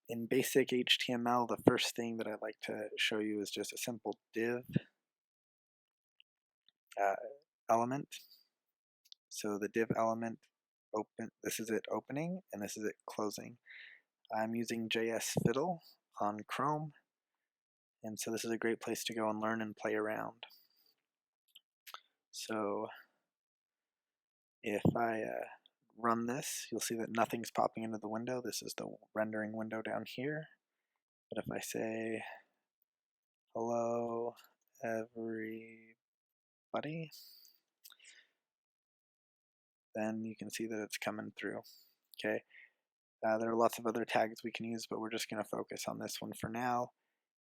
In basic HTML, the first thing that I'd like to show you is just a simple div element. So the div element this is it opening and this is it closing. I'm using jsfiddle on Chrome, and so this is a great place to go and learn and play around. So if I run this, you'll see that nothing's popping into the window. This is the rendering window down here. But if I say, hello everybody, then you can see that it's coming through. Okay. There are lots of other tags we can use, but we're just going to focus on this one for now.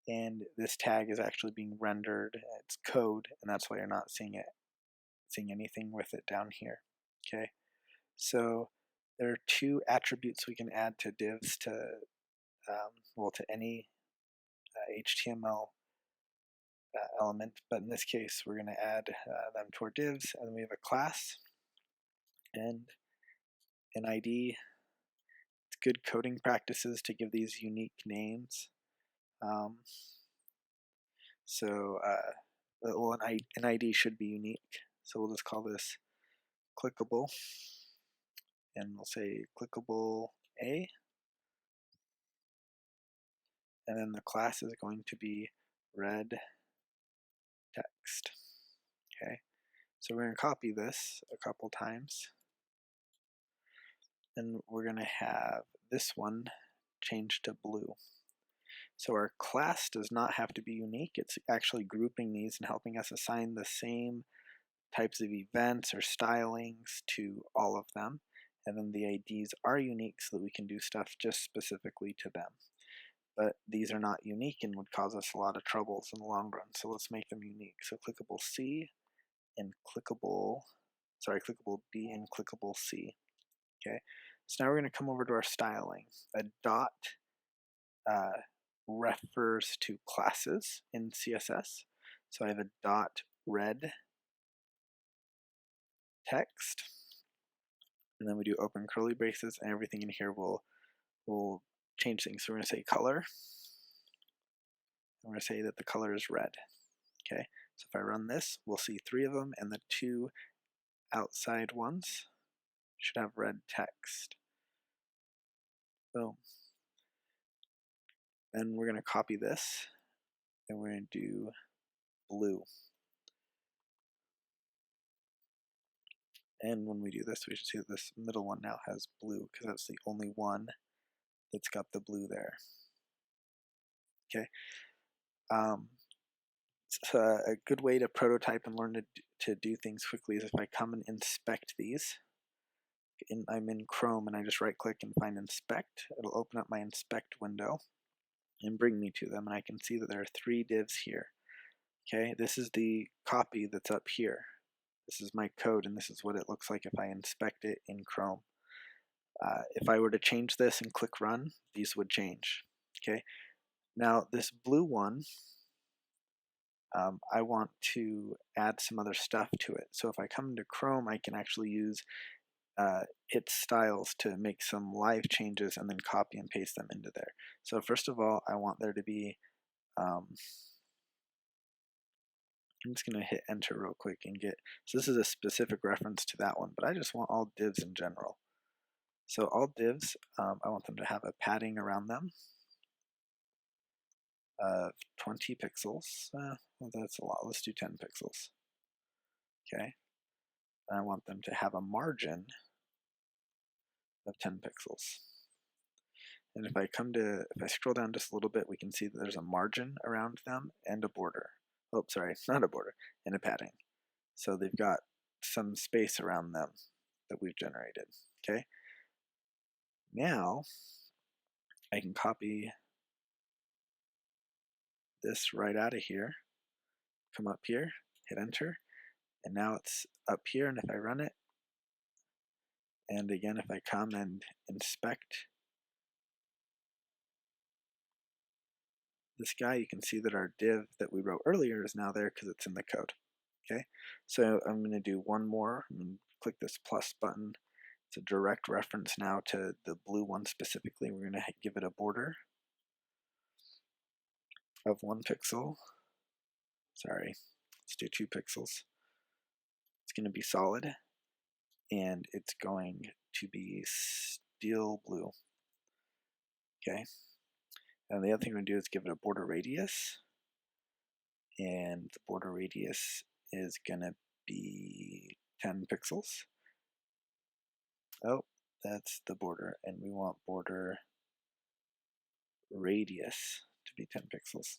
And this tag is actually being rendered. It's code, and that's why you're not seeing anything with it down here. Okay. So there are two attributes we can add to divs to any HTML element, but in this case we're going to add them to our divs, and we have a class and an ID. It's good coding practices to give these unique names. An ID should be unique, so we'll just call this clickable, and we'll say clickable A, and then the class is going to be red text. Okay, so we're going to copy this a couple times, and we're going to have this one changed to blue. So our class does not have to be unique. It's actually grouping these and helping us assign the same types of events or stylings to all of them. And then the IDs are unique so that we can do stuff just specifically to them. But these are not unique and would cause us a lot of troubles in the long run. So let's make them unique. So clickable C and clickable B and clickable C. Okay. So now we're going to come over to our styling. A dot refers to classes in CSS. So I have a dot red text, and then we do open curly braces, and everything in here will change things. So we're going to say color, and we're going to say that the color is red. Okay, so if I run this, we'll see 3 of them, and the 2 outside ones should have red text. Boom. Then we're going to copy this, and we're going to do blue. And when we do this, we should see that this middle one now has blue, because that's the only one that's got the blue there. Okay. So a good way to prototype and learn to do things quickly is if I come and inspect these. I'm in Chrome and I just right click and find inspect. It'll open up my inspect window and bring me to them, and I can see that there are 3 divs here. Okay, this is the copy that's up here. This is my code, and this is what it looks like if I inspect it in Chrome. If I were to change this and click run, these would change. Okay, now this blue one, I want to add some other stuff to it. So if I come into Chrome, I can actually use its styles to make some live changes and then copy and paste them into there. So first of all, I want there to be, I'm just going to hit enter real quick and get, so this is a specific reference to that one, but I just want all divs in general. So all divs, I want them to have a padding around them of 20 pixels. Well, that's a lot. Let's do 10 pixels. Okay. And I want them to have a margin of 10 pixels. And if I scroll down just a little bit, we can see that there's a margin around them and a border. Oh, sorry, not a border, and a padding. So they've got some space around them that we've generated. Okay. Now I can copy this right out of here, come up here, hit enter, and now it's up here, and if I run it, and again if I come and inspect this guy, you can see that our div that we wrote earlier is now there because it's in the code. Okay, so I'm going to do one more. I'm going to click this plus button. It's a direct reference now to the blue one specifically. We're going to give it a border of 1 pixel. Sorry, let's do 2 pixels. It's going to be solid, and it's going to be steel blue. Okay. And the other thing we're going to do is give it a border radius, and the border radius is going to be 10 pixels. Oh, that's the border, and we want border radius to be 10 pixels.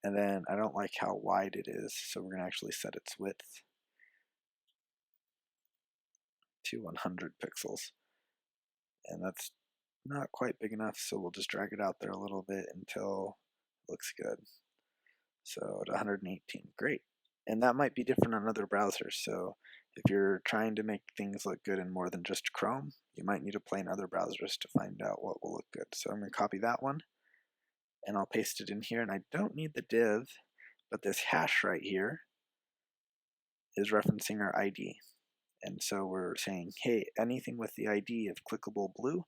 And then I don't like how wide it is, so we're going to actually set its width to 100 pixels. And that's not quite big enough, so we'll just drag it out there a little bit until it looks good. So at 118, great. And that might be different on other browsers, so if you're trying to make things look good in more than just Chrome, you might need to play in other browsers to find out what will look good. So I'm going to copy that one, and I'll paste it in here, and I don't need the div, but this hash right here is referencing our ID. And so we're saying, hey, anything with the ID of clickable blue,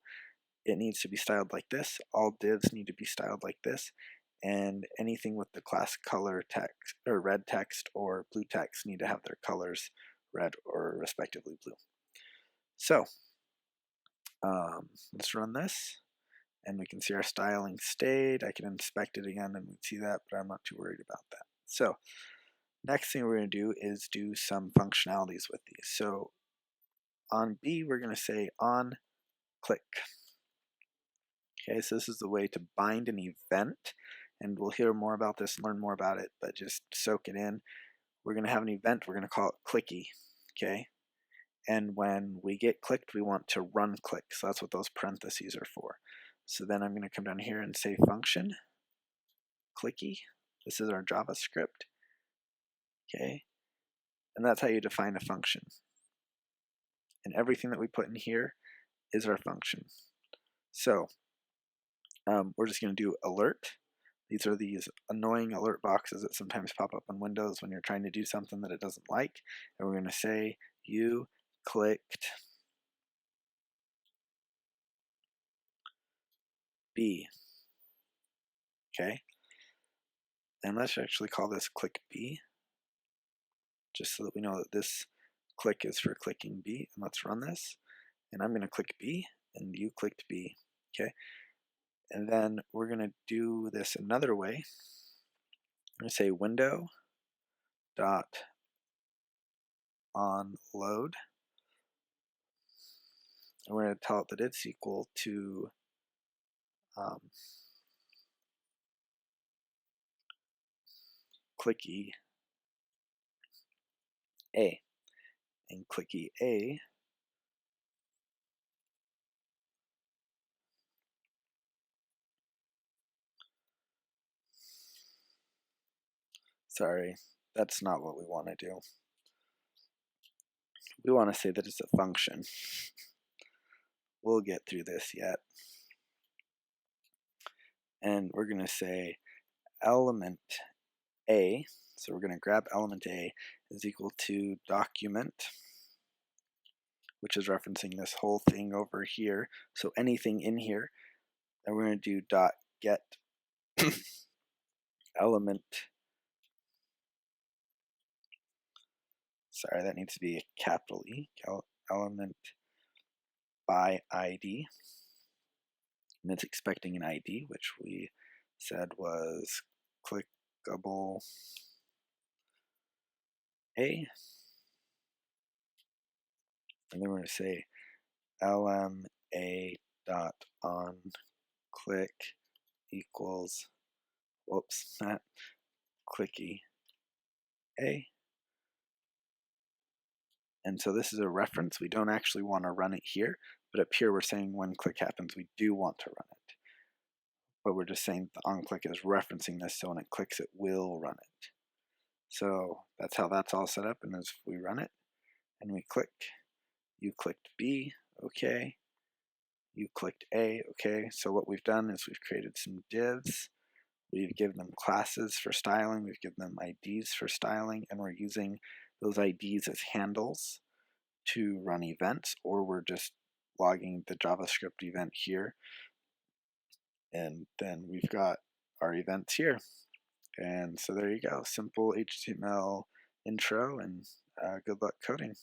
it needs to be styled like this. All divs need to be styled like this. And anything with the class color text, or red text or blue text, need to have their colors red or respectively blue. So let's run this, and we can see our styling stayed. I can inspect it again and we see that, but I'm not too worried about that. So next thing we're going to do is do some functionalities with these. So on B, we're going to say on click. Okay, so this is the way to bind an event, and we'll hear more about this and learn more about it, but just soak it in. We're going to have an event, we're going to call it clicky, okay? And when we get clicked, we want to run click, so that's what those parentheses are for. So then I'm going to come down here and say function, clicky. This is our JavaScript, okay? And that's how you define a function. And everything that we put in here is our function. So we're just going to do alert. These are these annoying alert boxes that sometimes pop up on Windows when you're trying to do something that it doesn't like. And we're going to say you clicked B. Okay. And let's actually call this click B, just so that we know that this click is for clicking B. And let's run this. And I'm going to click B, and you clicked B. Okay. And then we're going to do this another way. I'm going to say window dot on load. And we're going to tell it that it's equal to clicky A. And clicky A sorry, that's not what we want to do. We want to say that it's a function. We'll get through this yet. And we're going to say element A, so we're going to grab element A is equal to document, which is referencing this whole thing over here. So anything in here, and we're going to do dot get element. Sorry, that needs to be a capital E, element by ID. And it's expecting an ID, which we said was clickable A. And then we're going to say lma dot on click equals, whoops, not clicky A. And so this is a reference. We don't actually want to run it here, but up here we're saying when click happens, we do want to run it. But we're just saying the onClick is referencing this, so when it clicks, it will run it. So that's how that's all set up, and as we run it, and we click, you clicked B, okay. You clicked A, okay. So what we've done is we've created some divs. We've given them classes for styling. We've given them IDs for styling, and we're using those IDs as handles to run events, or we're just logging the JavaScript event here. And then we've got our events here. And so there you go, simple HTML intro, and good luck coding.